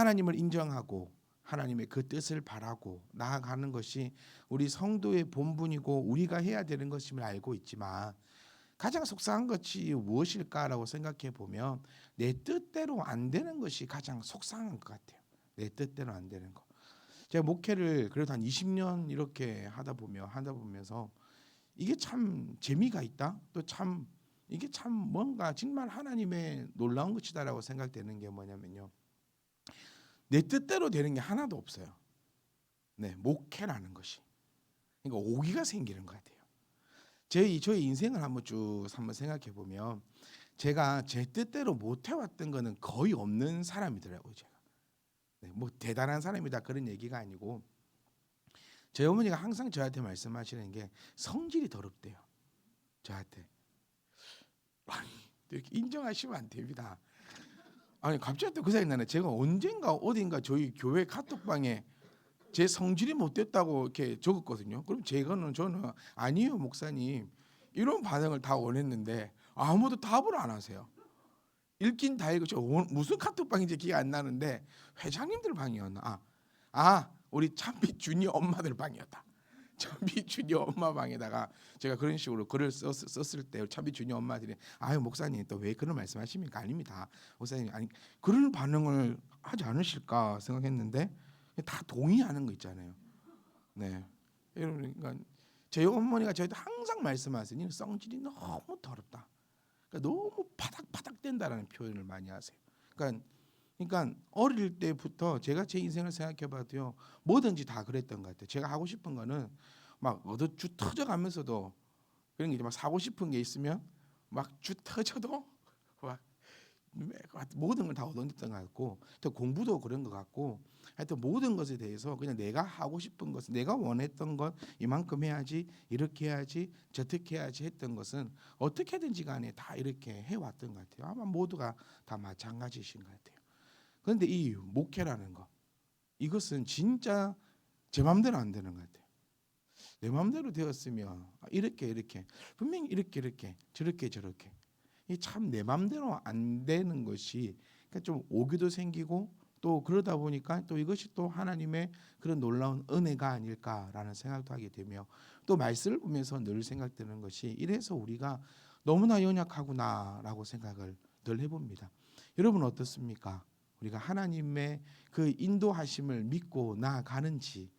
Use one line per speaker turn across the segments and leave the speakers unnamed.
하나님을 인정하고 하나님의 그 뜻을 바라고 나아가는 것이 우리 성도의 본분이고 우리가 해야 되는 것임을 알고 있지만 가장 속상한 것이 무엇일까라고 생각해 보면 내 뜻대로 안 되는 것이 가장 속상한 것 같아요. 내 뜻대로 안 되는 거. 제가 목회를 그래도 한 20년 이렇게 하다 보면서 이게 참 재미가 있다. 또 참 이게 참 뭔가 정말 하나님의 놀라운 것이다라고 생각되는 게 뭐냐면요. 내 뜻대로 되는 게 하나도 없어요. 네, 목회라는 것이. 그러니까 오기가 생기는 것 같아요. 저희 인생을 한번 생각해 보면 제가 제 뜻대로 못 해왔던 거는 거의 없는 사람이더라고요. 제가. 네, 뭐 대단한 사람이다 그런 얘기가 아니고 저희 어머니가 항상 저한테 말씀하시는 게 성질이 더럽대요. 저한테. 아니, 이렇게 인정하시면 안 됩니다. 아니 갑자기 또 그 생각이 나네. 제가 언젠가 어딘가 저희 교회 카톡방에 제 성질이 못됐다고 이렇게 적었거든요. 그럼 저는 아니요 목사님 이런 반응을 다 원했는데 아무도 답을 안 하세요. 읽긴 다 읽고 무슨 카톡방인지 기억 안 나는데 회장님들 방이었나? 우리 참빛 주니 엄마들 방이었다. 참빛 주니 엄마 방에다가 제가 그런 식으로 글을 썼을 때 참빛 주니 엄마들이 아유 목사님 또 왜 그런 말씀하십니까? 아닙니다. 목사님 아니 그런 반응을 하지 않으실까 생각했는데 다 동의하는 거 있잖아요. 네, 그러니까 저희 어머니가 저희도 항상 말씀하세요. 성질이 너무 더럽다. 그러니까 너무 파닥파닥 된다라는 표현을 많이 하세요. 그러니까 어릴 때부터 제가 제 인생을 생각해봐도요 뭐든지 다 그랬던 것 같아요. 제가 하고 싶은 거는 막 얻어주 터져가면서도 그런 게 이제 막 사고 싶은 게 있으면 막 주 터져도 막 모든 걸 다 얻어냈던 것 같고 또 공부도 그런 것 같고 하여튼 모든 것에 대해서 그냥 내가 하고 싶은 것 내가 원했던 것 이만큼 해야지 이렇게 해야지 저렇게 해야지 했던 것은 어떻게든지 간에 다 이렇게 해왔던 것 같아요. 아마 모두가 다 마찬가지신 것 같아요. 그런데 이 목회라는 거 이것은 진짜 제 마음대로 안 되는 것 같아요. 내 마음대로 되었으면 이렇게 분명히 이렇게 저렇게 이 참 내 마음대로 안 되는 것이 그러니까 좀 오기도 생기고 또 그러다 보니까 또 이것이 또 하나님의 그런 놀라운 은혜가 아닐까라는 생각도 하게 되며 또 말씀을 보면서 늘 생각되는 것이 이래서 우리가 너무나 연약하구나라고 생각을 늘 해봅니다. 여러분 어떻습니까? 우리가 하나님의 그 인도하심을 믿고 나아가는지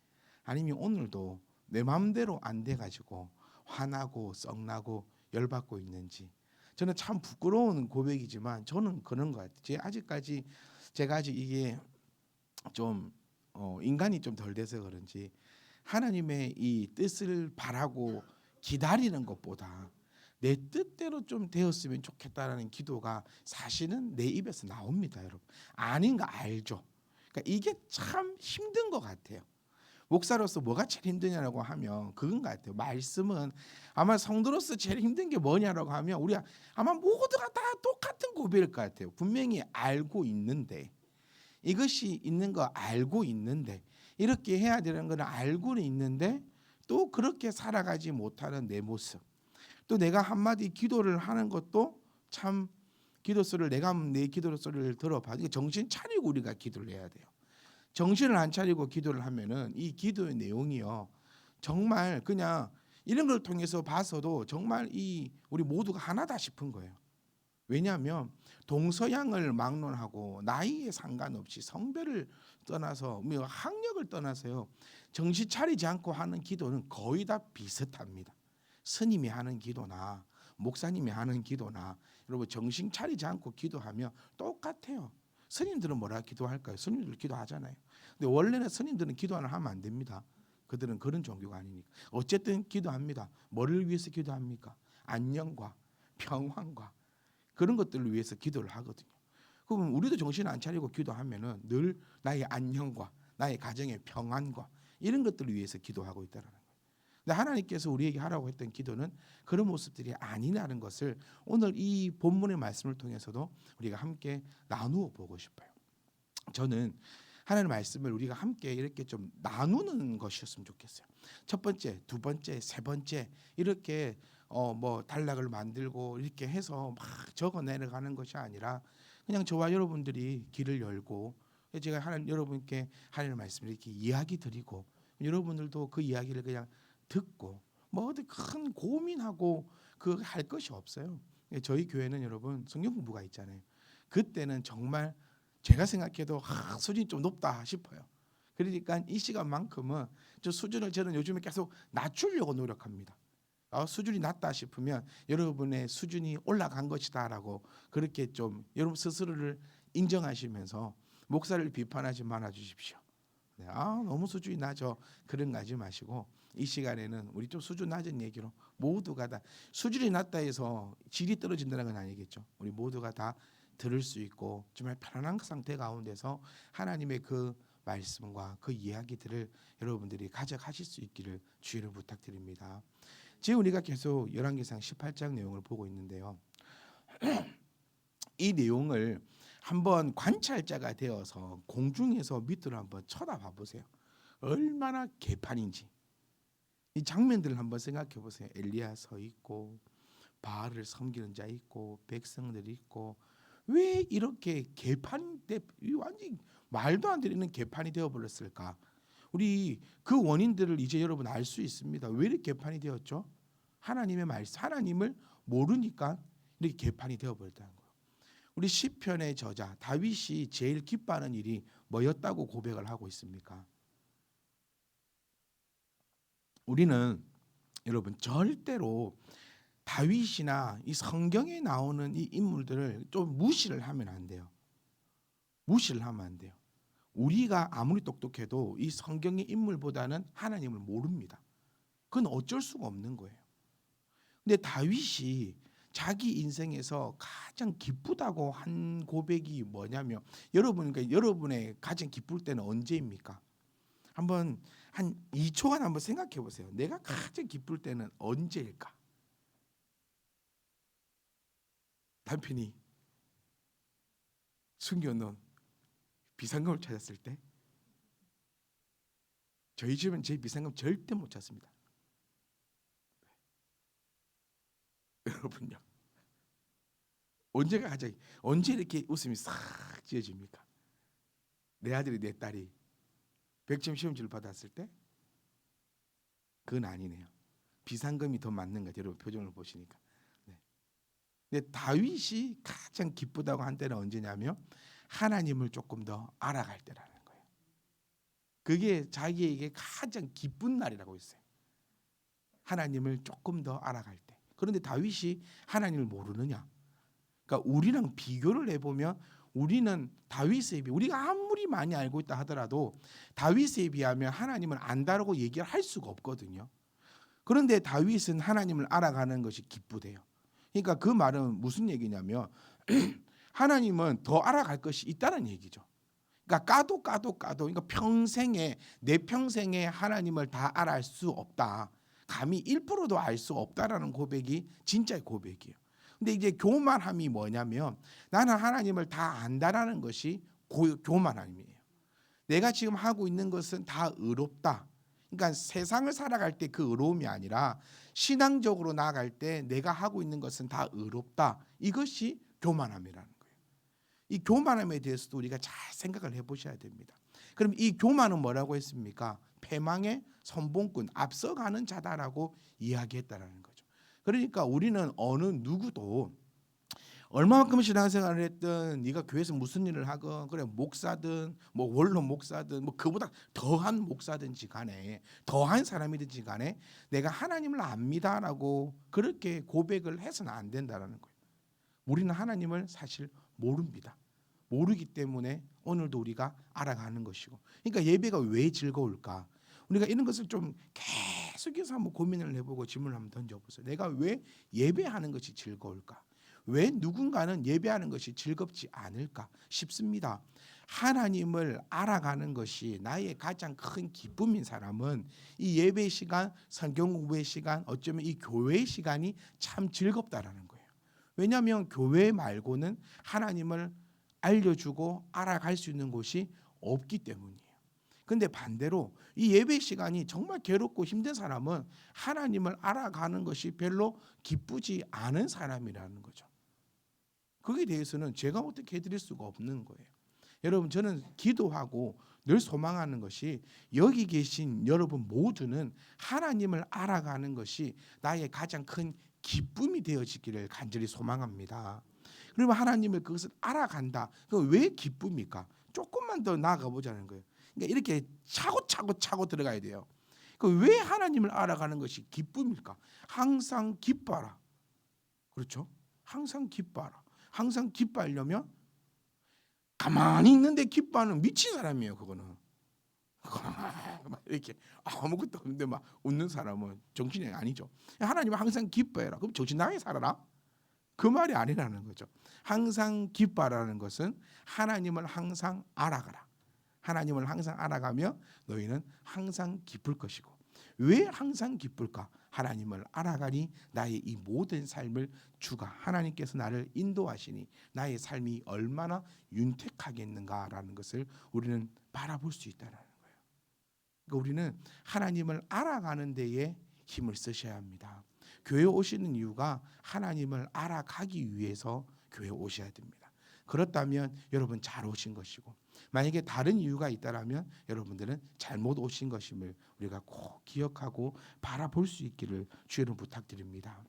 아니면 오늘도 내 마음대로 안 돼가지고 화나고 썩나고 열받고 있는지 저는 참 부끄러운 고백이지만 저는 그런 것 같아요. 제가 아직 이게 좀 인간이 좀 덜 돼서 그런지 하나님의 이 뜻을 바라고 기다리는 것보다 내 뜻대로 좀 되었으면 좋겠다라는 기도가 사실은 내 입에서 나옵니다, 여러분. 아닌 거 알죠? 그러니까 이게 참 힘든 것 같아요. 목사로서 뭐가 제일 힘드냐라고 하면 그건 것 같아요. 말씀은 아마 성도로서 제일 힘든 게 뭐냐라고 하면 우리 아마 모두가 다 똑같은 고백일 것 같아요. 분명히 알고 있는데 이것이 있는 거 알고 있는데 이렇게 해야 되는 거는 알고는 있는데 또 그렇게 살아가지 못하는 내 모습. 또 내가 한마디 기도를 하는 것도 참 기도 소리를 내가 내 기도 소리를 들어봐. 정신 차리고 우리가 기도를 해야 돼요. 정신을 안 차리고 기도를 하면은 이 기도의 내용이요 정말 그냥 이런 걸 통해서 봐서도 정말 이 우리 모두가 하나다 싶은 거예요. 왜냐하면 동서양을 막론하고 나이에 상관없이 성별을 떠나서 뭐 학력을 떠나서요 정신 차리지 않고 하는 기도는 거의 다 비슷합니다. 스님이 하는 기도나 목사님이 하는 기도나 여러분 정신 차리지 않고 기도하면 똑같아요. 스님들은 뭐라 기도할까요? 스님들 기도하잖아요. 근데 원래는 스님들은 기도를 하면 안 됩니다. 그들은 그런 종교가 아니니까. 어쨌든 기도합니다. 뭐를 위해서 기도합니까? 안녕과 평안과 그런 것들을 위해서 기도를 하거든요. 그럼 우리도 정신 안 차리고 기도하면은 늘 나의 안녕과 나의 가정의 평안과 이런 것들을 위해서 기도하고 있다는 거예요. 근데 하나님께서 우리에게 하라고 했던 기도는 그런 모습들이 아니라는 것을 오늘 이 본문의 말씀을 통해서도 우리가 함께 나누어 보고 싶어요. 저는 하나님의 말씀을 우리가 함께 이렇게 좀 나누는 것이었으면 좋겠어요. 첫 번째, 두 번째, 세 번째 이렇게 뭐 단락을 만들고 이렇게 해서 막 적어 내려가는 것이 아니라 그냥 저와 여러분들이 길을 열고 제가 여러분께 하나님의 말씀을 이렇게 이야기 드리고 여러분들도 그 이야기를 그냥 듣고 뭐 어디 큰 고민하고 그 할 것이 없어요. 저희 교회는 여러분 성경 공부가 있잖아요. 그때는 정말 제가 생각해도 수준이 좀 높다 싶어요. 그러니까 이 시간만큼은 저 수준을 저는 요즘에 계속 낮추려고 노력합니다. 수준이 낮다 싶으면 여러분의 수준이 올라간 것이다라고 그렇게 좀 여러분 스스로를 인정하시면서 목사를 비판하지 말아 주십시오. 네, 너무 수준이 낮아 그런 거 하지 마시고 이 시간에는 우리 좀 수준 낮은 얘기로 모두가 다 수준이 낮다 해서 질이 떨어진다는 건 아니겠죠. 우리 모두가 다 들을 수 있고 정말 편안한 상태 가운데서 하나님의 그 말씀과 그 이야기들을 여러분들이 가져가실 수 있기를 주의를 부탁드립니다. 지금 우리가 계속 열왕기상 18장 내용을 보고 있는데요. 이 내용을 한번 관찰자가 되어서 공중에서 밑으로 한번 쳐다봐 보세요. 얼마나 개판인지. 이 장면들을 한번 생각해 보세요. 엘리야 서 있고 바알을 섬기는 자 있고 백성들이 있고 왜 이렇게 개판인데 완전 말도 안 되는 개판이 되어버렸을까? 우리 그 원인들을 이제 여러분 알 수 있습니다. 왜 이렇게 개판이 되었죠? 하나님의 말씀, 하나님을 모르니까 이렇게 개판이 되어버렸다는 거예요. 우리 시편의 저자 다윗이 제일 기뻐하는 일이 뭐였다고 고백을 하고 있습니까? 우리는 여러분 절대로 다윗이나 이 성경에 나오는 이 인물들을 좀 무시를 하면 안 돼요. 무시를 하면 안 돼요. 우리가 아무리 똑똑해도 이 성경의 인물보다는 하나님을 모릅니다. 그건 어쩔 수가 없는 거예요. 근데 다윗이 자기 인생에서 가장 기쁘다고 한 고백이 뭐냐면 그러니까 여러분의 가장 기쁠 때는 언제입니까? 한번 한 2초간 한번 생각해 보세요. 내가 가장 기쁠 때는 언제일까? 남편이 숨겨놓은 비상금을 찾았을 때. 저희 집은 제 비상금 절대 못 찾습니다. 여러분요. 언제 이렇게 웃음이 싹 지어집니까? 내 아들이 내 딸이 100점 시험지를 받았을 때? 그건 아니네요. 비상금이 더 맞는 것 같아요. 여러분 표정을 보시니까. 네. 근데 다윗이 가장 기쁘다고 한 때는 언제냐면 하나님을 조금 더 알아갈 때라는 거예요. 그게 자기에게 가장 기쁜 날이라고 했어요. 하나님을 조금 더 알아갈 때. 그런데 다윗이 하나님을 모르느냐? 그러니까 우리랑 비교를 해보면 우리는 다윗에 비해 우리가 아무리 많이 알고 있다 하더라도 다윗에 비하면 하나님을 안다라고 얘기를 할 수가 없거든요. 그런데 다윗은 하나님을 알아가는 것이 기쁘대요. 그러니까 그 말은 무슨 얘기냐면 하나님은 더 알아갈 것이 있다는 얘기죠. 그러니까 까도 그러니까 내 평생에 하나님을 다 알아갈 수 없다. 감히 1%도 알 수 없다라는 고백이 진짜의 고백이에요. 근데 이제 교만함이 뭐냐면 나는 하나님을 다 안다라는 것이 교만함이에요. 내가 지금 하고 있는 것은 다 의롭다. 그러니까 세상을 살아갈 때 그 의로움이 아니라 신앙적으로 나아갈 때 내가 하고 있는 것은 다 의롭다. 이것이 교만함이라는 거예요. 이 교만함에 대해서도 우리가 잘 생각을 해보셔야 됩니다. 그럼 이 교만은 뭐라고 했습니까? 패망의 선봉꾼, 앞서가는 자다라고 이야기했다라는 거죠. 그러니까 우리는 어느 누구도 얼마만큼 신앙생활을 했든 네가 교회에서 무슨 일을 하건 그래 목사든 뭐 원로 목사든 뭐 그보다 더한 목사든지 간에 더한 사람이든지 간에 내가 하나님을 압니다라고 그렇게 고백을 해서는 안 된다라는 거예요. 우리는 하나님을 사실 모릅니다. 모르기 때문에 오늘도 우리가 알아가는 것이고 그러니까 예배가 왜 즐거울까? 우리가 이런 것을 좀 계속해서 한번 고민을 해보고 질문을 한번 던져보세요. 내가 왜 예배하는 것이 즐거울까? 왜 누군가는 예배하는 것이 즐겁지 않을까 싶습니다. 하나님을 알아가는 것이 나의 가장 큰 기쁨인 사람은 이 예배 시간, 성경 공부의 시간, 어쩌면 이 교회 시간이 참 즐겁다라는 거예요. 왜냐하면 교회 말고는 하나님을 알려주고 알아갈 수 있는 곳이 없기 때문이에요. 근데 반대로 이 예배 시간이 정말 괴롭고 힘든 사람은 하나님을 알아가는 것이 별로 기쁘지 않은 사람이라는 거죠. 거기에 대해서는 제가 어떻게 해드릴 수가 없는 거예요. 여러분 저는 기도하고 늘 소망하는 것이 여기 계신 여러분 모두는 하나님을 알아가는 것이 나의 가장 큰 기쁨이 되어지기를 간절히 소망합니다. 그러면 하나님을 그것을 알아간다. 그 왜 기쁨입니까? 조금만 더 나아가 보자는 거예요. 그러니까 이렇게 차고 들어가야 돼요. 그 왜 하나님을 알아가는 것이 기쁨일까? 항상 기뻐라. 그렇죠? 항상 기뻐라. 항상 기뻐하려면 가만히 있는데 기뻐하는 미친 사람이에요. 그거는 막 이렇게 아무것도 없는데 막 웃는 사람은 정신이 아니죠. 하나님은 항상 기뻐해라. 그럼 정신 나게 살아라. 그 말이 아니라는 거죠. 항상 기뻐하라는 것은 하나님을 항상 알아가라. 하나님을 항상 알아가며 너희는 항상 기쁠 것이고, 왜 항상 기쁠까? 하나님을 알아가니 나의 이 모든 삶을 주가 하나님께서 나를 인도하시니 나의 삶이 얼마나 윤택하겠는가라는 것을 우리는 바라볼 수 있다는 거예요. 그러니까 우리는 하나님을 알아가는 데에 힘을 쓰셔야 합니다. 교회 오시는 이유가 하나님을 알아가기 위해서 교회 오셔야 됩니다. 그렇다면 여러분 잘 오신 것이고, 만약에 다른 이유가 있다라면 여러분들은 잘못 오신 것임을 우리가 꼭 기억하고 바라볼 수 있기를 주여로 부탁드립니다.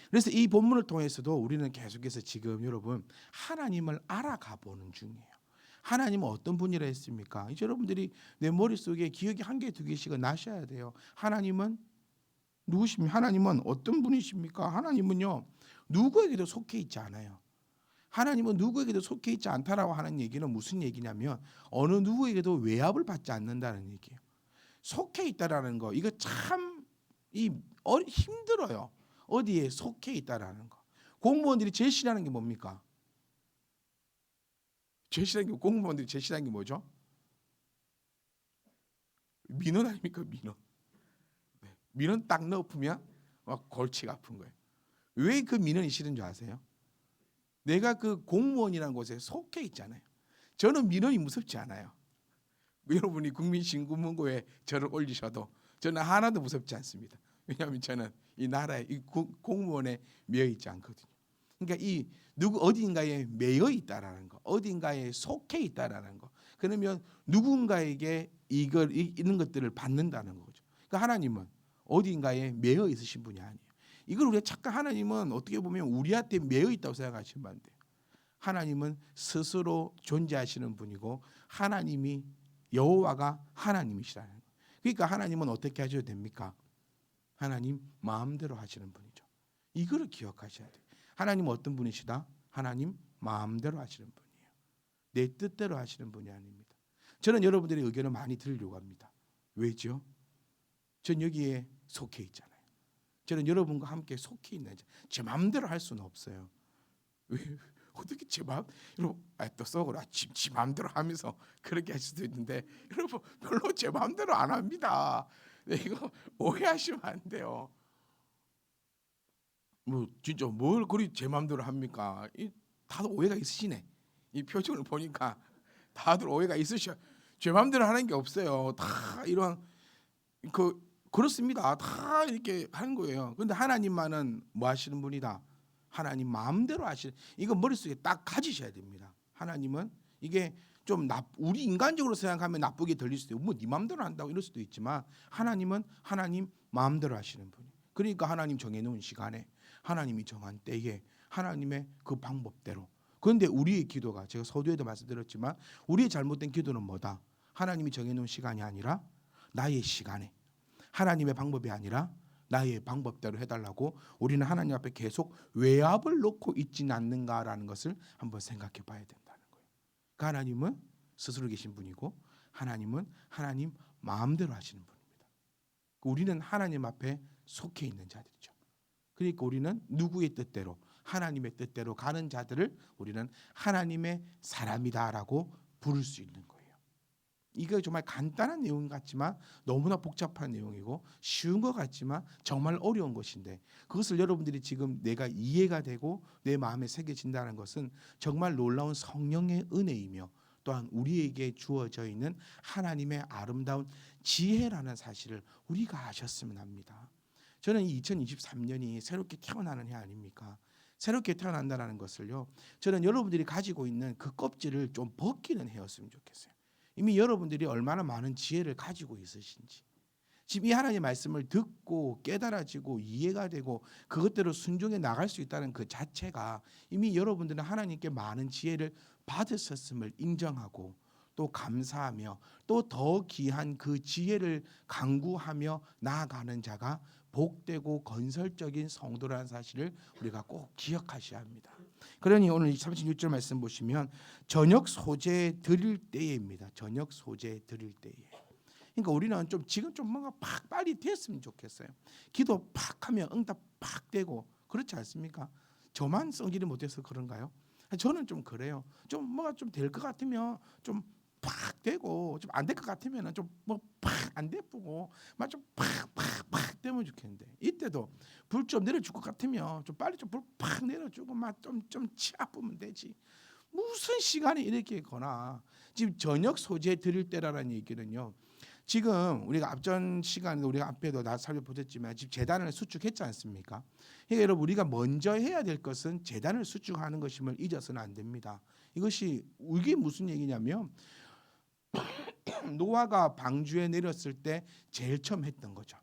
그래서 이 본문을 통해서도 우리는 계속해서 지금 여러분 하나님을 알아가 보는 중이에요. 하나님은 어떤 분이라 했습니까? 이제 여러분들이 내 머릿속에 기억이 한 개 두 개씩은 나셔야 돼요. 하나님은 누구십니까? 하나님은 어떤 분이십니까? 하나님은요 누구에게도 속해 있지 않아요. 하나님은 누구에게도 속해 있지 않다라고 하는 얘기는 무슨 얘기냐면 어느 누구에게도 외압을 받지 않는다는 얘기예요. 속해 있다라는 거 이거 참 힘들어요. 어디에 속해 있다라는 거. 공무원들이 제일 싫어하는 게 뭡니까? 제일 싫어하는 게 공무원들이 제일 싫어하는 게 뭐죠? 민원 아닙니까? 민원. 네. 민원 딱 넣으면 막 골치가 아픈 거예요. 왜 그 민원이 싫은 줄 아세요? 내가 그 공무원이라는 곳에 속해 있잖아요. 저는 민원이 무섭지 않아요. 여러분이 국민신고문고에 저를 올리셔도 저는 하나도 무섭지 않습니다. 왜냐하면 저는 이 나라에 이 공무원에 매여 있지 않거든요. 그러니까 이 누구 어딘가에 매여 있다라는 거, 어딘가에 속해 있다라는 거. 그러면 누군가에게 이런 것들을 받는다는 거죠. 그러니까 하나님은 어딘가에 매여 있으신 분이 아니에요. 이걸 우리가 착각 하나님은 어떻게 보면 우리한테 매여 있다고 생각하시면 안 돼요. 하나님은 스스로 존재하시는 분이고 하나님이 여호와가 하나님이시라는 거예요. 그러니까 하나님은 어떻게 하셔도 됩니까? 하나님 마음대로 하시는 분이죠. 이거를 기억하셔야 돼요. 하나님은 어떤 분이시다? 하나님 마음대로 하시는 분이에요. 내 뜻대로 하시는 분이 아닙니다. 저는 여러분들의 의견을 많이 들으려고 합니다. 왜죠? 전 여기에 속해 있잖아요. 저는 여러분과 함께 속해 있는 제 마음대로 할 수는 없어요. 왜? 어떻게 제 마음 여러분 또 속으로 지 마음대로 하면서 그렇게 할 수도 있는데 여러분 별로 제 마음대로 안 합니다. 네, 이거 오해하시면 안 돼요. 뭐 진짜 뭘 그리 제 마음대로 합니까? 다들 오해가 있으시네. 이 표정을 보니까 다들 오해가 있으셔. 제 마음대로 하는 게 없어요. 다 이런 그렇습니다. 다 이렇게 하는 거예요. 그런데 하나님만은 뭐 하시는 분이다. 하나님 마음대로 하시는 이거 머릿속에 딱 가지셔야 됩니다. 하나님은 이게 좀 우리 인간적으로 생각하면 나쁘게 들릴 수도 있고 뭐 네 마음대로 한다고 이럴 수도 있지만 하나님은 하나님 마음대로 하시는 분이. 그러니까 하나님 정해놓은 시간에 하나님이 정한 때에 하나님의 그 방법대로. 그런데 우리의 기도가 제가 서두에도 말씀드렸지만 우리의 잘못된 기도는 뭐다? 하나님이 정해놓은 시간이 아니라 나의 시간에 하나님의 방법이 아니라 나의 방법대로 해달라고 우리는 하나님 앞에 계속 외압을 놓고 있지는 않는가라는 것을 한번 생각해 봐야 된다는 거예요. 그러니까 하나님은 스스로 계신 분이고 하나님은 하나님 마음대로 하시는 분입니다. 우리는 하나님 앞에 속해 있는 자들이죠. 그러니까 우리는 누구의 뜻대로 하나님의 뜻대로 가는 자들을 우리는 하나님의 사람이다라고 부를 수 있는 거예요. 이거 정말 간단한 내용 같지만 너무나 복잡한 내용이고 쉬운 것 같지만 정말 어려운 것인데 그것을 여러분들이 지금 내가 이해가 되고 내 마음에 새겨진다는 것은 정말 놀라운 성령의 은혜이며 또한 우리에게 주어져 있는 하나님의 아름다운 지혜라는 사실을 우리가 아셨으면 합니다. 저는 이 2023년이 새롭게 태어나는 해 아닙니까? 새롭게 태어난다는 것을요, 저는 여러분들이 가지고 있는 그 껍질을 좀 벗기는 해였으면 좋겠어요. 이미 여러분들이 얼마나 많은 지혜를 가지고 있으신지, 지금 이 하나님의 말씀을 듣고 깨달아지고 이해가 되고 그것대로 순종해 나갈 수 있다는 그 자체가 이미 여러분들은 하나님께 많은 지혜를 받으셨음을 인정하고 또 감사하며 또 더 귀한 그 지혜를 강구하며 나아가는 자가 복되고 건설적인 성도라는 사실을 우리가 꼭 기억하셔야 합니다. 그러니 오늘 36절 말씀 보시면 저녁 소재 드릴 때입니다. 저녁 소재 드릴 때에. 그러니까 우리는 좀 지금 좀 뭔가 팍 빨리 됐으면 좋겠어요. 기도 팍 하면 응답 팍 되고 그렇지 않습니까? 저만 성질이 못해서 그런가요? 저는 좀 그래요. 좀 뭐가 좀 될 것 같으면 좀 팍 되고 좀 안 될 것 같으면 좀 뭐 팍 안 되고 막 좀 팍 되면 좋겠는데 이때도 불 좀 내려줄 것 같으면 좀 빨리 좀 불 팍 내려주고 막 좀 치아보면 되지. 무슨 시간이 이렇게 거나 지금 저녁 소재 드릴 때라는 얘기는요. 지금 우리가 앞전 시간에 우리가 앞에도 나 살펴보셨지만 지금 제단을 수축했지 않습니까? 그러니까 여러분 우리가 먼저 해야 될 것은 제단을 수축하는 것임을 잊어서는 안 됩니다. 이것이 이게 무슨 얘기냐면 노아가 방주에 내렸을 때 제일 처음 했던 거죠.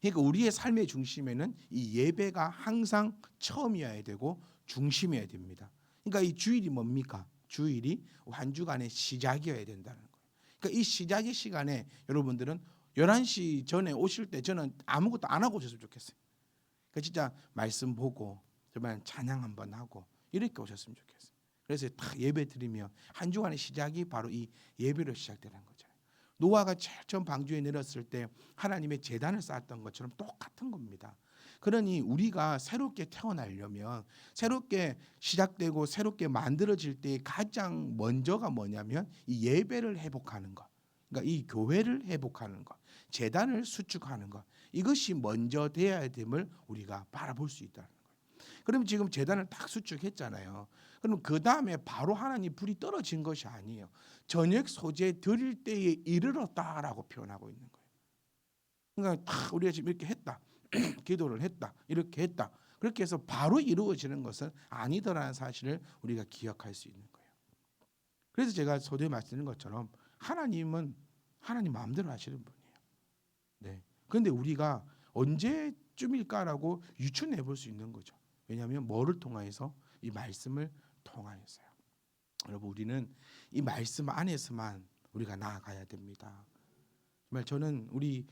그러니까 우리의 삶의 중심에는 이 예배가 항상 처음이어야 되고 중심이어야 됩니다. 그러니까 이 주일이 뭡니까? 주일이 한 주간의 시작이어야 된다는 거예요. 그러니까 이 시작의 시간에 여러분들은 11시 전에 오실 때 저는 아무것도 안 하고 오셨으면 좋겠어요. 그러니까 진짜 말씀 보고 정말 찬양 한번 하고 이렇게 오셨으면 좋겠어요. 그래서 딱 예배 드리며 한 주간의 시작이 바로 이 예배로 시작되는 거잖아요. 노아가 제일 처음 방주에 내렸을 때 하나님의 제단을 쌓았던 것처럼 똑같은 겁니다. 그러니 우리가 새롭게 태어나려면 새롭게 시작되고 새롭게 만들어질 때 가장 먼저가 뭐냐면 이 예배를 회복하는 것. 그러니까 이 교회를 회복하는 것. 제단을 수축하는 것. 이것이 먼저 돼야 됨을 우리가 바라볼 수 있다는 거예요. 그럼 지금 제단을 딱 수축했잖아요. 그럼 그 다음에 바로 하나님 불이 떨어진 것이 아니에요. 저녁 소재 드릴 때에 이르렀다라고 표현하고 있는 거예요. 그러니까 딱 우리가 지금 이렇게 했다. 기도를 했다. 이렇게 했다. 그렇게 해서 바로 이루어지는 것은 아니더라는 사실을 우리가 기억할 수 있는 거예요. 그래서 제가 서두에 말씀드린 것처럼 하나님은 하나님 마음대로 하시는 분이에요. 네. 그런데 우리가 언제쯤일까라고 유추해 볼 수 있는 거죠. 왜냐하면 뭐를 통하여서 이 말씀을 통하여서요. 여러분 우리는 이 말씀 안에서만 우리가 나아가야 됩니다. 정말 저는 우리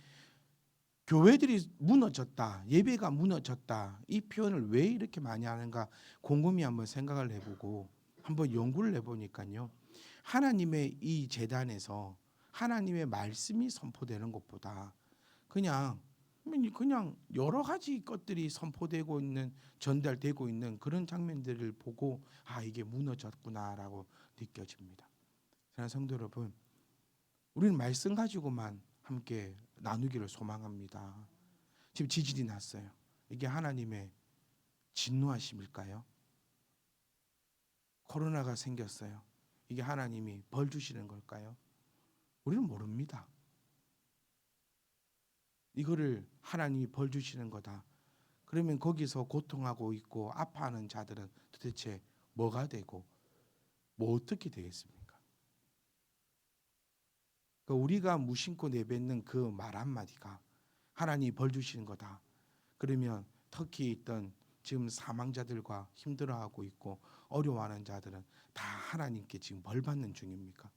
교회들이 무너졌다, 예배가 무너졌다 이 표현을 왜 이렇게 많이 하는가 곰곰이 한번 생각을 해보고 한번 연구를 해보니까요. 하나님의 이 제단에서 하나님의 말씀이 선포되는 것보다 그냥 여러 가지 것들이 선포되고 있는 전달되고 있는 그런 장면들을 보고 아 이게 무너졌구나라고 느껴집니다. 사랑하는 성도 여러분, 우리는 말씀 가지고만 함께 나누기를 소망합니다. 지금 지진이 났어요. 이게 하나님의 진노하심일까요? 코로나가 생겼어요. 이게 하나님이 벌 주시는 걸까요? 우리는 모릅니다. 이거를 하나님이 벌 주시는 거다. 그러면 거기서 고통하고 있고 아파하는 자들은 도대체 뭐가 되고 뭐 어떻게 되겠습니까? 그러니까 우리가 무심코 내뱉는 그 말 한마디가 하나님이 벌 주시는 거다. 그러면 터키에 있던 지금 사망자들과 힘들어하고 있고 어려워하는 자들은 다 하나님께 지금 벌 받는 중입니까?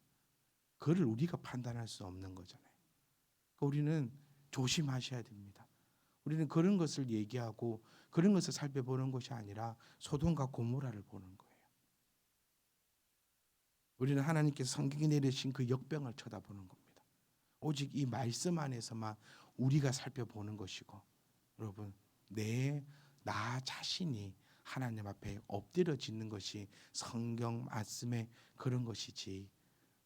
그를 우리가 판단할 수 없는 거잖아요. 그러니까 우리는 조심하셔야 됩니다. 우리는 그런 것을 얘기하고 그런 것을 살펴보는 것이 아니라 소돔과 고모라를 보는 거예요. 우리는 하나님께서 성경에 내리신 그 역병을 쳐다보는 겁니다. 오직 이 말씀 안에서만 우리가 살펴보는 것이고 여러분 나 자신이 하나님 앞에 엎드려 짓는 것이 성경 말씀의 그런 것이지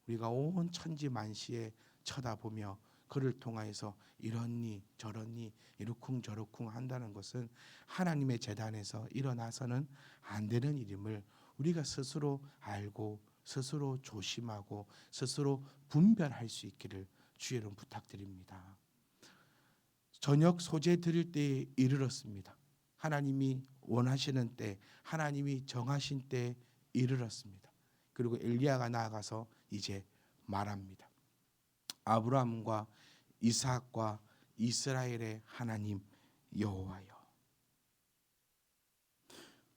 우리가 온 천지 만시에 쳐다보며 그를 통하여서 이러니 저러니 이러쿵저러쿵 한다는 것은 하나님의 제단에서 일어나서는 안 되는 일임을 우리가 스스로 알고 스스로 조심하고 스스로 분별할 수 있기를 주의 이름 부탁드립니다. 저녁 소재 드릴 때에 이르렀습니다. 하나님이 원하시는 때, 하나님이 정하신 때에 이르렀습니다. 그리고 엘리야가 나아가서 이제 말합니다. 아브라함과 이삭과 이스라엘의 하나님 여호와여.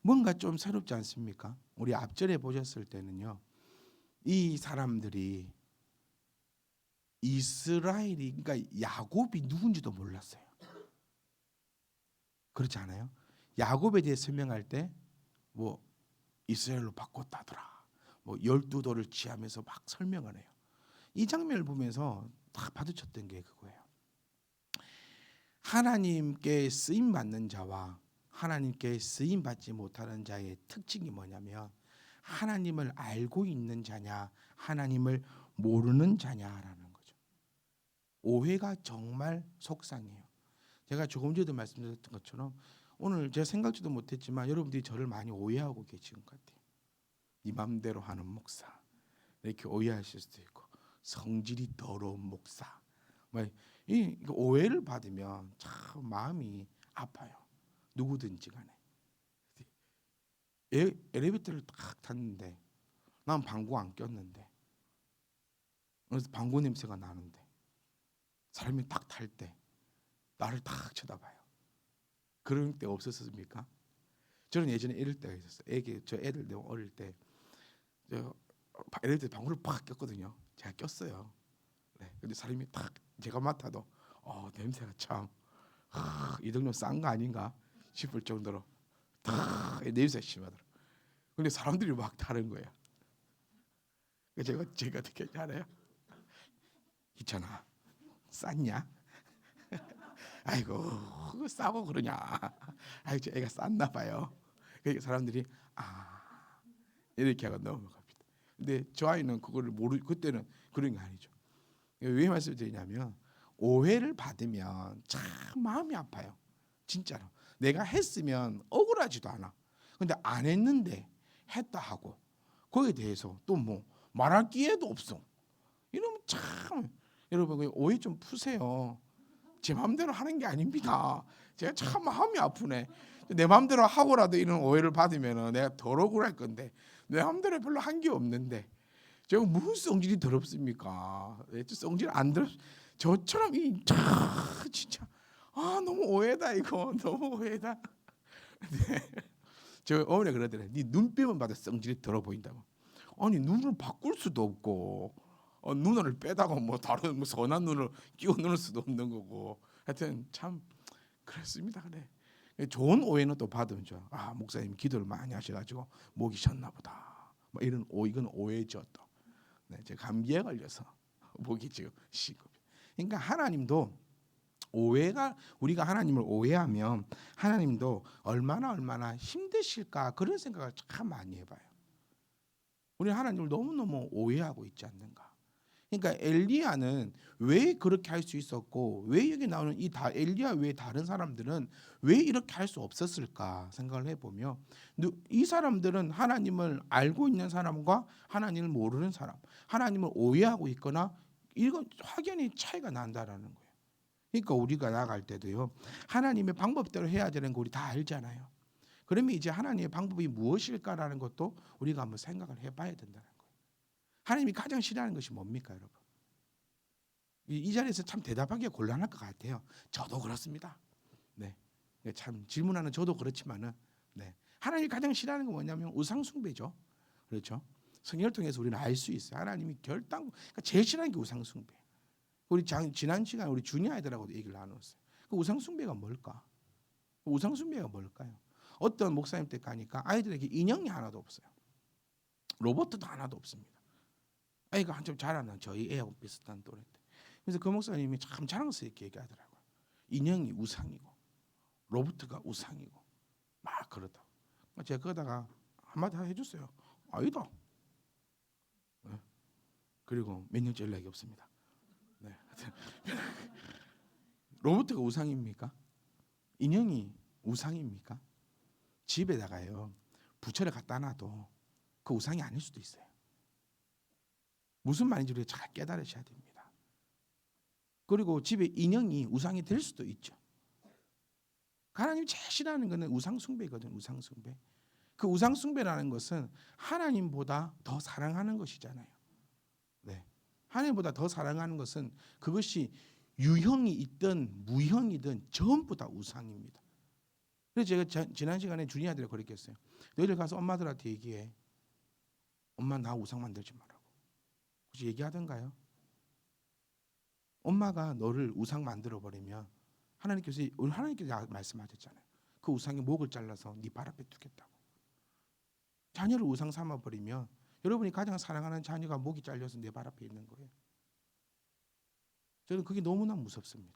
뭔가 좀 새롭지 않습니까? 우리 앞전에 보셨을 때는요, 이 사람들이 이스라엘이, 그러니까 야곱이 누군지도 몰랐어요. 그렇지 않아요? 야곱에 대해 설명할 때 뭐 이스라엘로 바꿨다더라, 뭐 12돌을 취하면서 막 설명을 해요. 이 장면을 보면서 다 받아쳤던 게 그거예요. 하나님께 쓰임 받는 자와 하나님께 쓰임 받지 못하는 자의 특징이 뭐냐면, 하나님을 알고 있는 자냐 하나님을 모르는 자냐라는 거죠. 오해가 정말 속상해요. 제가 조금 전에도 말씀드렸던 것처럼 오늘 제가 생각지도 못했지만 여러분들이 저를 많이 오해하고 계신 것 같아요. 네 맘대로 하는 목사, 이렇게 오해하실 수도 있고, 성질이 더러운 목사, 이 오해를 받으면 참 마음이 아파요. 누구든지 간에. 엘리베이터를 딱 탔는데 난 방구 안 꼈는데, 그래서 방구 냄새가 나는데 사람이 딱 탈 때 나를 딱 쳐다봐요. 그런 때 없었습니까? 저는 예전에 이럴 때가 있었어요. 저 애들 내가 어릴 때 엘리베이터 방구를 팍 꼈거든요. 제가 꼈어요. 네. 근데 사람이 딱 제가 맡아도 냄새가 참 이 정도 싼 거 아닌가 싶을 정도로 딱 냄새가 심하더라고요. 근데 사람들이 막 타는 거예요. 제가 어떻게 알아요? 있잖아, 쌌냐? 아이고 그거 싸고 그러냐? 아이고 저 애가 쌌나 봐요. 그러니까 사람들이 이렇게 하고 넘어갑니다. 근데 저 아이는 그거를 그때는 그런 게 아니죠. 왜 말씀드리냐면, 오해를 받으면 참 마음이 아파요. 진짜로. 내가 했으면 억울하지도 않아. 근데 안 했는데 했다 하고 거기에 대해서 또 뭐 말할 기회도 없어. 이러면 참, 여러분 오해 좀 푸세요. 제 마음대로 하는 게 아닙니다. 제가 참 마음이 아프네. 내 마음대로 하고라도 이런 오해를 받으면 내가 덜 억울할 건데, 내 마음대로 별로 한 게 없는데 제가 무슨 성질이 더럽습니까? 성질 안 더럽. 저처럼 진짜 너무 오해다 이거. 너무 오해다. 네. 저 어머니가 그러더래. 네 눈빛만 봐도 성질이 더러 보인다고. 아니 눈을 바꿀 수도 없고 눈을 빼다가 뭐 다른 뭐 선한 눈을 끼워 넣을 수도 없는 거고. 하여튼 참 그렇습니다. 그래. 좋은 오해는 또 받으면 좋아. 목사님 기도를 많이 하셔가지고 목이 쉬었나 보다. 뭐 이런 이건 오해죠 또. 네, 제가 감기에 걸려서 목이 지금 쉬고. 그러니까 하나님도 우리가 하나님을 오해하면 하나님도 얼마나 힘드실까, 그런 생각을 참 많이 해봐요. 우리 하나님을 너무너무 오해하고 있지 않는가. 그러니까 엘리야는 왜 그렇게 할 수 있었고, 왜 여기 나오는 엘리야 외에 다른 사람들은 왜 이렇게 할 수 없었을까 생각을 해보면, 이 사람들은 하나님을 알고 있는 사람과 하나님을 모르는 사람, 하나님을 오해하고 있거나, 이건 확연히 차이가 난다라는 거예요. 그러니까 우리가 나아갈 때도요, 하나님의 방법대로 해야 되는 거 우리 다 알잖아요. 그러면 이제 하나님의 방법이 무엇일까라는 것도 우리가 한번 생각을 해봐야 된다는 거예요. 하나님이 가장 싫어하는 것이 뭡니까, 여러분? 이 자리에서 참 대답하기가 곤란할 것 같아요. 저도 그렇습니다. 네, 참 질문하는 저도 그렇지만은, 네, 하나님이 가장 싫어하는 건 뭐냐면 우상 숭배죠. 그렇죠? 성경을 통해서 우리는 알 수 있어요. 하나님이 그러니까 제일 싫어하는 게 우상 숭배. 우리 지난 시간 우리 주니 아이들하고도 얘기를 나눴어요. 그 우상 숭배가 뭘까? 우상 숭배가 뭘까요? 어떤 목사님 때 가니까 아이들에게 인형이 하나도 없어요. 로봇도 하나도 없습니다. 아이가 한참 자라는 저희 애하고 비슷한 또래 때. 그래서 그 목사님이 참 자랑스럽게 얘기하더라고요. 인형이 우상이고 로봇가 우상이고 막 그러다. 제가 거기다가 한마디 해줬어요. 아니다. 네. 그리고 몇 년째 연락이 없습니다. 네. 로봇가 우상입니까? 인형이 우상입니까? 집에다가요 부처를 갖다 놔도 그 우상이 아닐 수도 있어요. 무슨 말인지 우리가 잘 깨달으셔야 됩니다. 그리고 집에 인형이 우상이 될 수도 있죠. 하나님 제일 싫어하는 것은 우상숭배거든. 우상숭배. 그 우상숭배라는 것은 하나님보다 더 사랑하는 것이잖아요. 네. 하나님보다 더 사랑하는 것은 그것이 유형이 있든 무형이든 전부 다 우상입니다. 그래서 제가 지난 시간에 주니아들에 그랬겠어요. 너희들 가서 엄마들한테 얘기해. 엄마 나 우상 만들지 말라고. 혹시 얘기하던가요? 엄마가 너를 우상 만들어 버리면 우리 하나님께서 말씀하셨잖아요. 그 우상의 목을 잘라서 네 발 앞에 두겠다고. 자녀를 우상 삼아 버리면 여러분이 가장 사랑하는 자녀가 목이 잘려서 내 발 앞에 있는 거예요. 저는 그게 너무나 무섭습니다.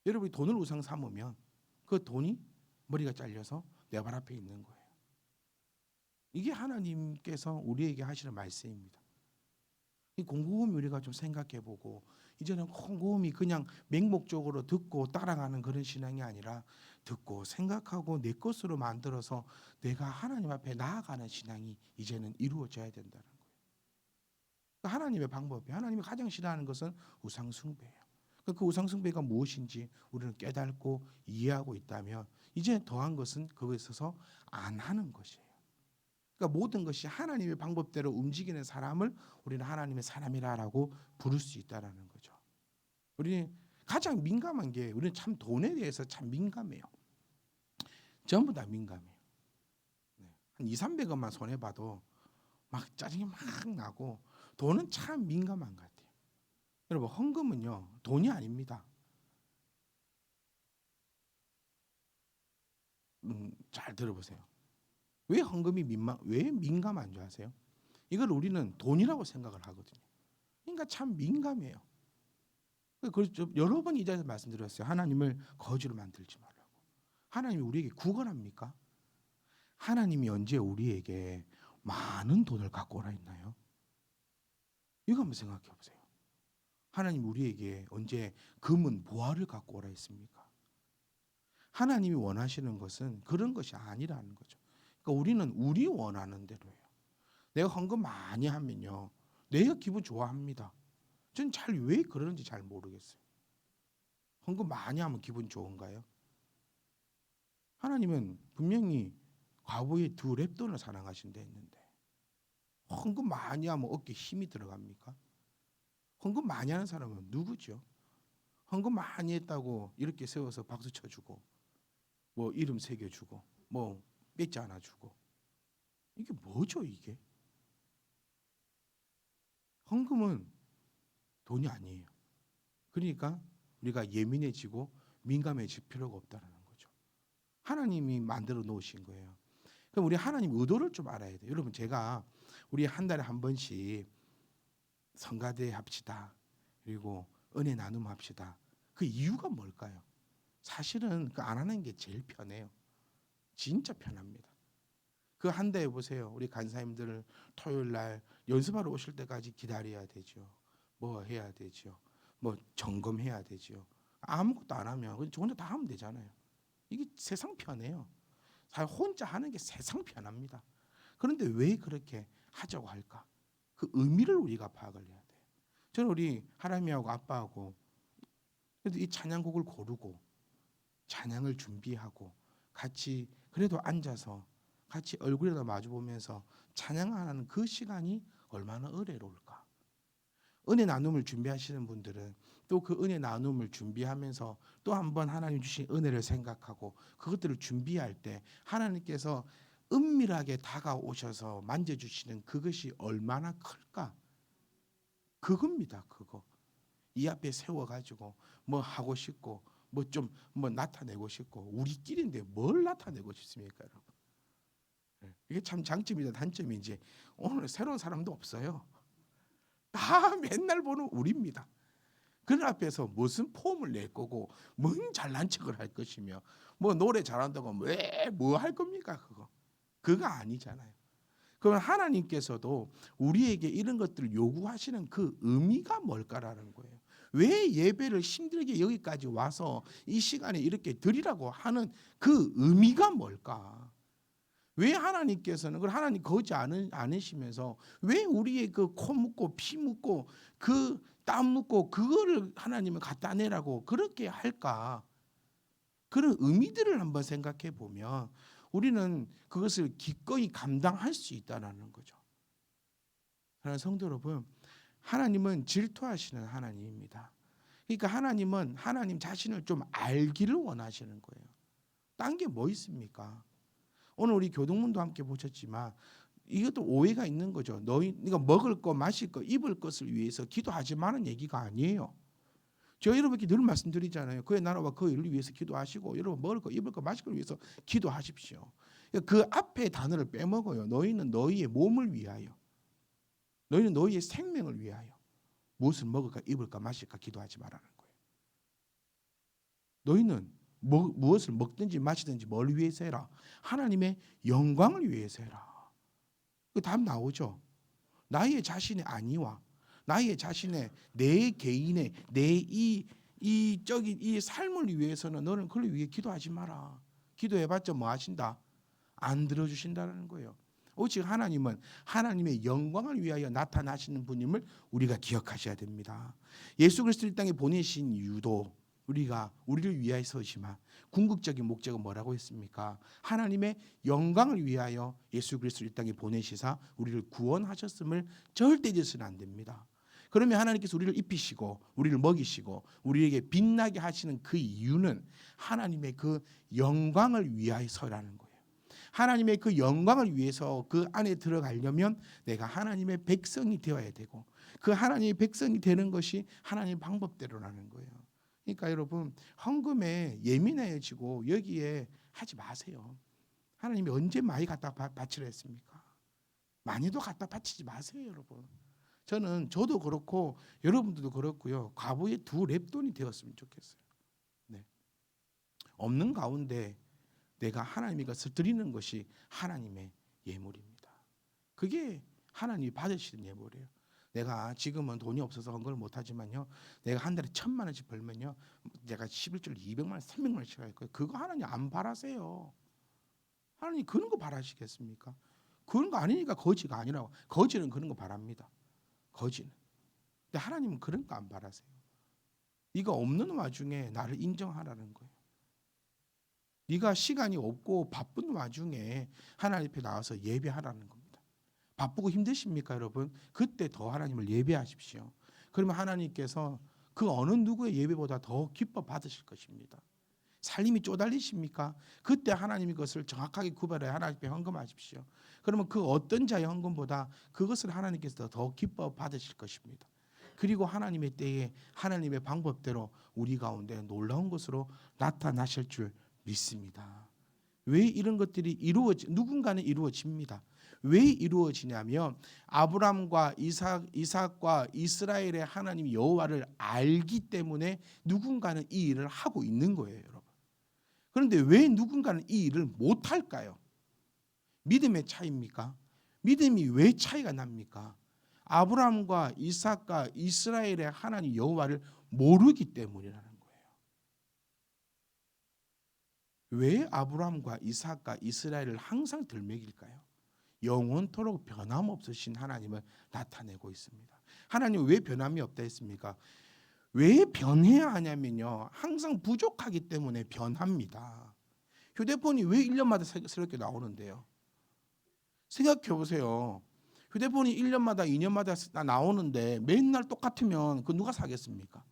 여러분이 돈을 우상 삼으면 그 돈이 머리가 잘려서 내 발 앞에 있는 거예요. 이게 하나님께서 우리에게 하시는 말씀입니다. 이 곰곰이 우리가 좀 생각해보고 이제는 곰곰이 그냥 맹목적으로 듣고 따라가는 그런 신앙이 아니라 듣고 생각하고 내 것으로 만들어서 내가 하나님 앞에 나아가는 신앙이 이제는 이루어져야 된다는 거예요. 그러니까 하나님의 방법이 하나님이 가장 싫어하는 것은 우상숭배예요. 그 우상숭배가 무엇인지 우리는 깨닫고 이해하고 있다면 이제 더한 것은 그거에 있어서 안 하는 것이에요. 그러니까 모든 것이 하나님의 방법대로 움직이는 사람을 우리는 하나님의 사람이라고 부를 수 있다라는 거죠. 우리는 가장 민감한 게 우리는 참 돈에 대해서 참 민감해요. 전부 다 민감해요. 한 2, 300원만 손해 봐도 막 짜증이 막 나고 돈은 참 민감한 것 같아요. 여러분 헌금은요 돈이 아닙니다. 잘 들어보세요. 왜 헌금이 왜 민감한 줄 아세요? 이걸 우리는 돈이라고 생각을 하거든요. 그러니까 참 민감해요. 그래서 여러 번 이 자리에서 말씀드렸어요. 하나님을 거지로 만들지 말라고. 하나님이 우리에게 구걸합니까? 하나님이 언제 우리에게 많은 돈을 갖고 오라 했나요? 이거 한번 생각해 보세요. 하나님 우리에게 언제 금은 보화를 갖고 오라 했습니까? 하나님이 원하시는 것은 그런 것이 아니라는 거죠. 그러니까 우리는 우리 원하는 대로 해요. 내가 헌금 많이 하면요. 내가 기분 좋아합니다. 전 왜 그러는지 잘 모르겠어요. 헌금 많이 하면 기분 좋은가요? 하나님은 분명히 과부의 2 렙돈을 사랑하신다 했는데 헌금 많이 하면 어깨에 힘이 들어갑니까? 헌금 많이 하는 사람은 누구죠? 헌금 많이 했다고 이렇게 세워서 박수 쳐주고 뭐 이름 새겨주고 뭐 뺏지 않아주고 이게 뭐죠 이게? 헌금은 돈이 아니에요. 그러니까 우리가 예민해지고 민감해질 필요가 없다는 거죠. 하나님이 만들어 놓으신 거예요. 그럼 우리 하나님 의도를 좀 알아야 돼요. 여러분 제가 우리 한 달에 한 번씩 성가대 합시다. 그리고 은혜 나눔 합시다. 그 이유가 뭘까요? 사실은 그 안 하는 게 제일 편해요. 진짜 편합니다. 그 한 달에 보세요. 우리 간사님들 토요일 날 연습하러 오실 때까지 기다려야 되죠. 뭐 해야 되죠. 뭐 점검해야 되죠. 아무것도 안 하면 저 혼자 다 하면 되잖아요. 이게 세상 편해요. 사실 혼자 하는 게 세상 편합니다. 그런데 왜 그렇게 하자고 할까? 그 의미를 우리가 파악을 해야 돼요. 저는 우리 하나님하고 아빠하고 그래도 이 찬양곡을 고르고 찬양을 준비하고 같이 그래도 앉아서 같이 얼굴에다 마주 보면서 찬양하는 그 시간이 얼마나 은혜로울까. 은혜 나눔을 준비하시는 분들은 또 그 은혜 나눔을 준비하면서 또 한번 하나님 주신 은혜를 생각하고 그것들을 준비할 때 하나님께서 은밀하게 다가오셔서 만져주시는 그것이 얼마나 클까. 그겁니다. 그거. 이 앞에 세워가지고 뭐 하고 싶고 뭐 좀 뭐 나타내고 싶고 우리끼리인데 뭘 나타내고 싶습니까 여러분. 이게 참 장점이다 단점인지 오늘 새로운 사람도 없어요. 다 맨날 보는 우리입니다. 그 앞에서 무슨 폼을 낼 거고 뭔 잘난 척을 할 것이며 뭐 노래 잘한다고 왜 뭐 할 겁니까 그거 아니잖아요. 그러면 하나님께서도 우리에게 이런 것들을 요구하시는 그 의미가 뭘까라는 거예요. 왜 예배를 힘들게 여기까지 와서 이 시간에 이렇게 드리라고 하는 그 의미가 뭘까? 왜 하나님께서는 그걸 하나님 거지 않으시면서 왜 우리의 그 코 묻고 피 묻고 그 땀 묻고 그거를 하나님을 갖다 내라고 그렇게 할까? 그런 의미들을 한번 생각해 보면 우리는 그것을 기꺼이 감당할 수 있다는 거죠. 그러나 성도 여러분, 하나님은 질투하시는 하나님입니다. 그러니까 하나님은 하나님 자신을 좀 알기를 원하시는 거예요. 딴 게 뭐 있습니까? 오늘 우리 교동문도 함께 보셨지만 이것도 오해가 있는 거죠. 네가 먹을 거, 마실 거, 입을 것을 위해서 기도하지 마는 얘기가 아니에요. 저 여러분께 늘 말씀드리잖아요. 그의 나라와 그 일을 위해서 기도하시고 여러분 먹을 거, 입을 거, 마실 걸 위해서 기도하십시오. 그 앞에 단어를 빼먹어요. 너희는 너희의 몸을 위하여, 너희는 너희의 생명을 위하여 무엇을 먹을까, 입을까, 마실까 기도하지 말라는 거예요. 너희는 무엇을 먹든지 마시든지 뭘 위해서 해라? 하나님의 영광을 위해서 해라. 그 답 나오죠. 나의 자신의 안위와 나의 자신의 내 개인의 내 이 삶을 위해서는 너는 그걸 위해 기도하지 마라. 기도해봤자 뭐 하신다? 안 들어주신다는 거예요. 오직 하나님은 하나님의 영광을 위하여 나타나시는 분임을 우리가 기억하셔야 됩니다. 예수 그리스도를 이 땅에 보내신 이유도 우리를 위하여서지만 궁극적인 목적은 뭐라고 했습니까? 하나님의 영광을 위하여 예수 그리스도를 이 땅에 보내시사 우리를 구원하셨음을 절대 잊어서는 안 됩니다. 그러면 하나님께서 우리를 입히시고 우리를 먹이시고 우리에게 빛나게 하시는 그 이유는 하나님의 그 영광을 위하여서라는 거예요. 하나님의 그 영광을 위해서 그 안에 들어가려면 내가 하나님의 백성이 되어야 되고 그 하나님의 백성이 되는 것이 하나님의 방법대로라는 거예요. 그러니까 여러분 헌금에 예민해지고 여기에 하지 마세요. 하나님이 언제 많이 갖다 바치라 했습니까? 많이도 갖다 바치지 마세요, 여러분. 저도 그렇고 여러분들도 그렇고요. 과부의 두 랩돈이 되었으면 좋겠어요. 네. 없는 가운데 내가 하나님의 것을 드리는 것이 하나님의 예물입니다. 그게 하나님이 받으시는 예물이에요. 내가 지금은 돈이 없어서 헌금을 못하지만요. 내가 한 달에 1,000만 원씩 벌면요. 내가 11절 200만 원, 300만 원씩 할 거예요. 그거 하나님 안 바라세요. 하나님 그런 거 바라시겠습니까? 그런 거 아니니까 거지가 아니라고. 거지는 그런 거 바랍니다. 거지는. 근데 하나님은 그런 거 안 바라세요. 네가 없는 와중에 나를 인정하라는 거예요. 네가 시간이 없고 바쁜 와중에 하나님 앞에 나와서 예배하라는 겁니다. 바쁘고 힘드십니까, 여러분? 그때 더 하나님을 예배하십시오. 그러면 하나님께서 그 어느 누구의 예배보다 더 기뻐 받으실 것입니다. 살림이 쪼달리십니까? 그때 하나님의 것을 정확하게 구별해 하나님 앞에 헌금하십시오. 그러면 그 어떤 자의 헌금보다 그것을 하나님께서 더 기뻐 받으실 것입니다. 그리고 하나님의 때에 하나님의 방법대로 우리 가운데 놀라운 것으로 나타나실 줄 믿습니다. 왜 이런 것들이 누군가는 이루어집니다. 왜 이루어지냐면 아브람과 이삭과 이스라엘의 하나님 여호와를 알기 때문에 누군가는 이 일을 하고 있는 거예요, 여러분. 그런데 왜 누군가는 이 일을 못할까요? 믿음의 차이입니까? 믿음이 왜 차이가 납니까? 아브람과 이삭과 이스라엘의 하나님 여호와를 모르기 때문이라는 거예요. 왜 아브람과 이삭과 이스라엘을 항상 들먹일까요? 영원토록 변함없으신 하나님을 나타내고 있습니다. 하나님 왜 변함이 없다 했습니까? 왜 변해야 하냐면요. 항상 부족하기 때문에 변합니다. 휴대폰이 왜 1년마다 새롭게 나오는데요? 생각해 보세요. 휴대폰이 1년마다 2년마다 나오는데 맨날 똑같으면 그 누가 사겠습니까?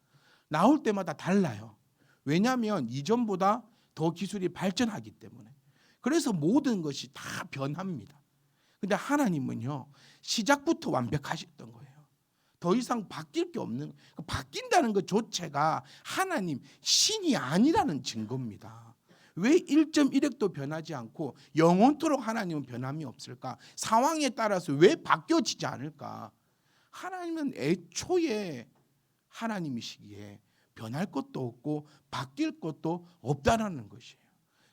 나올 때마다 달라요. 왜냐하면 이전보다 더 기술이 발전하기 때문에. 그래서 모든 것이 다 변합니다. 근데 하나님은요, 시작부터 완벽하셨던 거예요. 더 이상 바뀔 게 없는, 바뀐다는 것 자체가 하나님 신이 아니라는 증거입니다. 왜 1.1핵도 변하지 않고 영원토록 하나님은 변함이 없을까? 상황에 따라서 왜 바뀌어지지 않을까? 하나님은 애초에 하나님이시기에 변할 것도 없고 바뀔 것도 없다라는 것이에요.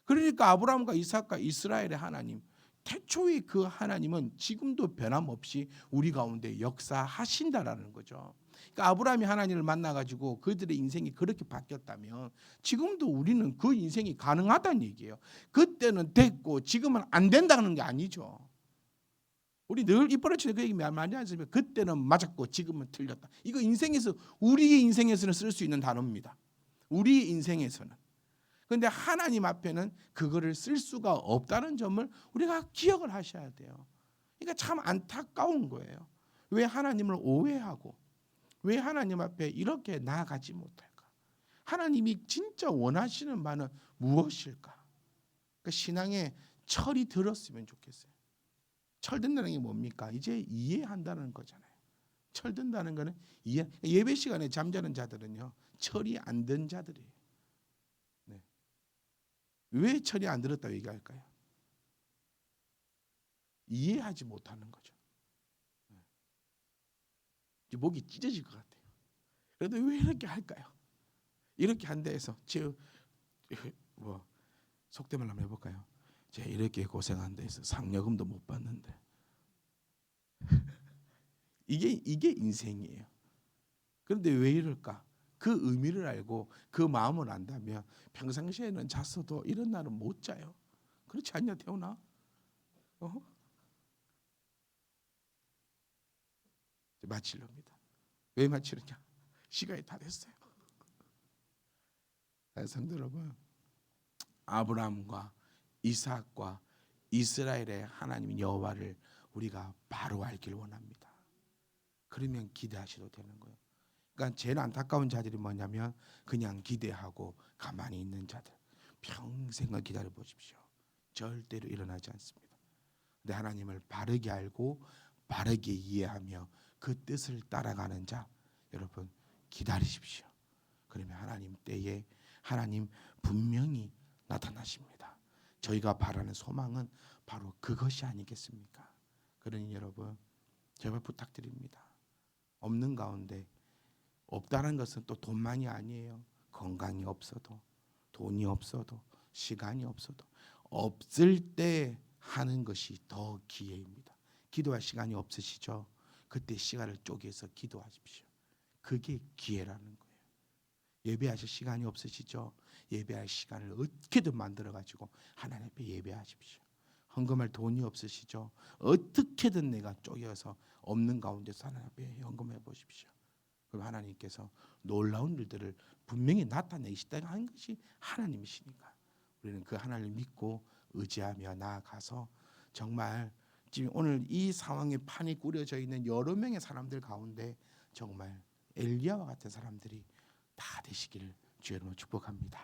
그러니까 아브라함과 이삭과 이스라엘의 하나님, 태초의 그 하나님은 지금도 변함없이 우리 가운데 역사하신다라는 거죠. 그러니까 아브라함이 하나님을 만나가지고 그들의 인생이 그렇게 바뀌었다면 지금도 우리는 그 인생이 가능하다는 얘기예요. 그때는 됐고 지금은 안 된다는 게 아니죠. 우리 늘 입버릇치는 그 얘기 많이 하시면 그때는 맞았고 지금은 틀렸다. 이거 인생에서 우리의 인생에서는 쓸 수 있는 단어입니다. 우리의 인생에서는. 그런데 하나님 앞에는 그거를 쓸 수가 없다는 점을 우리가 기억을 하셔야 돼요. 그러니까 참 안타까운 거예요. 왜 하나님을 오해하고 왜 하나님 앞에 이렇게 나아가지 못할까? 하나님이 진짜 원하시는 바는 무엇일까? 그러니까 신앙에 철이 들었으면 좋겠어요. 철든다는 게 뭡니까? 이제 이해한다는 거잖아요. 철든다는 거는 이해. 예배 시간에 잠자는 자들은요, 철이 안 든 자들이에요. 네. 왜 철이 안 들었다고 얘기할까요? 이해하지 못하는 거죠. 이제 목이 찢어질 것 같아요. 그래도 왜 이렇게 할까요? 이렇게 한다 해서 뭐 속된 말 한번 해볼까요? 제가 이렇게 고생한 데 해서 상여금도 못 받는데 이게 인생이에요. 그런데 왜 이럴까? 그 의미를 알고 그 마음을 안다면 평상시에는 잤어도 이런 날은 못 자요. 그렇지 않냐, 태훈아? 마치렵니다. 왜 마치느냐? 시간이 다 됐어요. 성도 여러분, 아브라함과 이삭과 이스라엘의 하나님 여호와를 우리가 바로 알길 원합니다. 그러면 기대하셔도 되는 거예요. 그러니까 제일 안타까운 자들이 뭐냐면 그냥 기대하고 가만히 있는 자들. 평생을 기다려 보십시오. 절대로 일어나지 않습니다. 근데 하나님을 바르게 알고 바르게 이해하며 그 뜻을 따라가는 자, 여러분 기다리십시오. 그러면 하나님 때에 하나님 분명히 나타나십니다. 저희가 바라는 소망은 바로 그것이 아니겠습니까? 그러니 여러분 제발 부탁드립니다. 없는 가운데, 없다는 것은 또 돈만이 아니에요. 건강이 없어도, 돈이 없어도, 시간이 없어도, 없을 때 하는 것이 더 기회입니다. 기도할 시간이 없으시죠? 그때 시간을 쪼개서 기도하십시오. 그게 기회라는 거예요. 예배하실 시간이 없으시죠? 예배할 시간을 어떻게든 만들어 가지고 하나님 앞에 예배하십시오. 헌금할 돈이 없으시죠? 어떻게든 내가 쪼개서 없는 가운데서 하나님 앞에 헌금해 보십시오. 그럼 하나님께서 놀라운 일들을 분명히 나타내시다가 한 것이 하나님이시니까 우리는 그 하나님을 믿고 의지하며 나아가서 정말 지금 오늘 이 상황에 판이 꾸려져 있는 여러 명의 사람들 가운데 정말 엘리야와 같은 사람들이 다 되시기를 주의 이름으로 축복합니다.